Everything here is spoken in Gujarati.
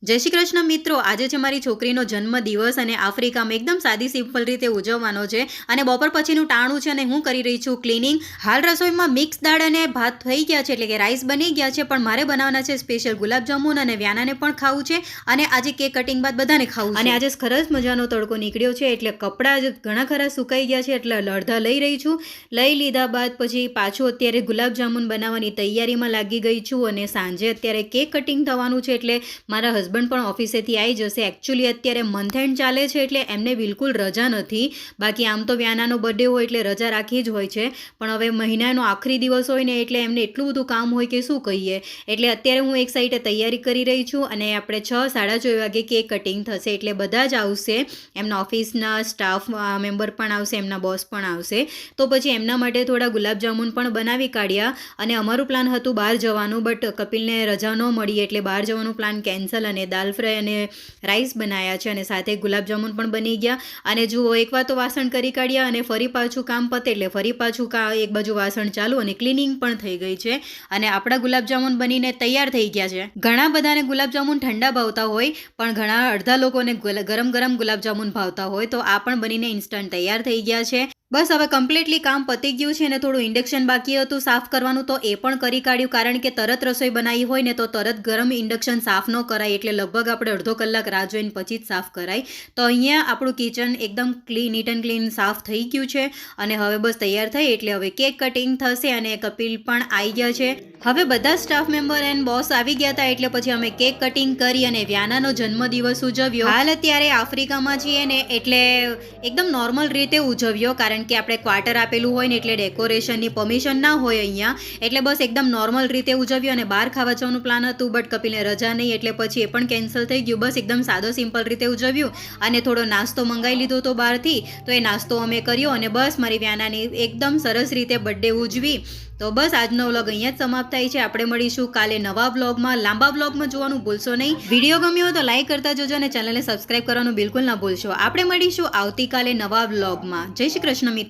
જય શ્રી કૃષ્ણ મિત્રો, આજે છે મારી છોકરીનો જન્મદિવસ અને આફ્રિકામાં એકદમ સાદી સિમ્પલ રીતે ઉજવવાનો છે અને બપોર પછીનું ટાણું છે અને હું કરી રહી છું ક્લિનિંગ. હાલ રસોઈમાં મિક્સ દાળ અને ભાત થઈ ગયા છે, એટલે કે રાઈસ બની ગયા છે, પણ મારે બનાવવાના છે સ્પેશિયલ ગુલાબજામુન અને વ્યાનાને પણ ખાવું છે અને આજે કેક કટિંગ બાદ બધાને ખાવું છે. અને આજે સરસ મજાનો તડકો નીકળ્યો છે એટલે કપડાં ઘણા ખરા સુકાઈ ગયા છે, એટલે અડધા લઈ રહી છું. લઈ લીધા બાદ પછી પાછું અત્યારે ગુલાબજામુન બનાવવાની તૈયારીમાં લાગી ગઈ છું અને સાંજે અત્યારે કેક કટિંગ થવાનું છે, એટલે મારા હસબન્ડ પણ ઓફિસેથી આવી જશે. એકચ્યુઅલી અત્યારે મંથ એન્ડ ચાલે છે એટલે એમને બિલકુલ રજા નથી. બાકી આમ તો વ્યાનાનો બર્થડે હોય એટલે રજા રાખી જ હોય છે, પણ હવે મહિનાનો આખરી દિવસ હોય ને એટલે એમને એટલું બધું કામ હોય કે શું કહીએ. એટલે અત્યારે હું એક સાઈડે તૈયારી કરી રહી છું અને આપણે 6-6:30 વાગે કેક કટિંગ થશે, એટલે બધા જ આવશે. એમના ઓફિસના સ્ટાફ મેમ્બર પણ આવશે, એમના બોસ પણ આવશે. તો પછી એમના માટે થોડા ગુલાબજામુન પણ બનાવી કાઢ્યા અને અમારું પ્લાન હતું બહાર જવાનું, બટ કપિલને રજા ન મળી એટલે બહાર જવાનું પ્લાન કેન્સલ અને દાલ ફ્રાય અને રાઈસ બનાવ્યા છે અને સાથે ગુલાબજામુન પણ બની ગયા. અને જુઓ, એકવાર તો વાસણ કરી કાઢ્યા અને ફરી પાછું કામ પતે એટલે ફરી પાછું એક બાજુ વાસણ ચાલુ અને ક્લિનિંગ પણ થઈ ગઈ છે અને આપણા ગુલાબજામુન બનીને તૈયાર થઈ ગયા છે. ઘણા બધાને ગુલાબજામુન ઠંડા ભાવતા હોય, પણ અડધા લોકોને ગરમ ગરમ ગુલાબજામુન ભાવતા હોય, તો આ પણ બનીને ઇન્સ્ટન્ટ તૈયાર થઈ ગયા છે. બસ હવે કમ્પ્લીટલી કામ પતી ગયું છે અને થોડું ઇન્ડક્શન બાકી હતું સાફ કરવાનું, તો એ પણ કરી કાઢ્યું, કારણ કે તરત રસોઈ બનાવી હોય ને તો તરત ગરમ ઇન્ડક્શન સાફ ન કરાય, એટલે લગભગ આપણે અડધો કલાક રાહ જોઈને પછી જ સાફ કરાય. તો અહીંયા આપણું કિચન એકદમ નીટ એન્ડ ક્લીન સાફ થઈ ગયું છે અને હવે બસ તૈયાર થઈ એટલે હવે કેક કટિંગ થશે અને કપિલ પણ આવી ગયા છે. હવે બધા સ્ટાફ મેમ્બર એન્ડ બોસ આવી ગયા હતા એટલે પછી અમે કેક કટિંગ કરી અને વ્યાનાનો જન્મદિવસ ઉજવ્યો. હાલ અત્યારે આફ્રિકામાં છીએ ને એટલે એકદમ નોર્મલ રીતે ઉજવ્યો, કારણ કે આપણે ક્વાર્ટર આપેલું હોય ને એટલે ડેકોરેશનની પરમિશન ના હોય અહીંયા, એટલે બસ એકદમ નોર્મલ રીતે ઉજવ્યો. અને બહાર ખાવા જવાનું પ્લાન હતું, બટ કપિલને રજા નહીં એટલે પછી એ પણ કેન્સલ થઈ ગયું. બસ એકદમ સાદો સિમ્પલ રીતે ઉજવ્યું અને થોડો નાસ્તો મંગાવી લીધો હતો બહારથી, તો એ નાસ્તો અમે કર્યો અને બસ મારી વ્યાનાની એકદમ સરસ રીતે બર્થડે ઉજવી. તો બસ આજનો વ્લોગ અહીંયા જ સમાપ્ત થાય છે. આપણે મળીશું કાલે નવા વ્લોગમાં. લાંબા વ્લોગમાં જોવાનું ભૂલશો નહીં. વિડીયો ગમ્યો હોય તો લાઈક કરતા જજો અને ચેનલને સબસ્ક્રાઈબ કરવાનું બિલકુલ ના ભૂલશો. આપણે મળીશું આવતીકાલે નવા વ્લોગમાં. જય શ્રી કૃષ્ણ મિત્રો.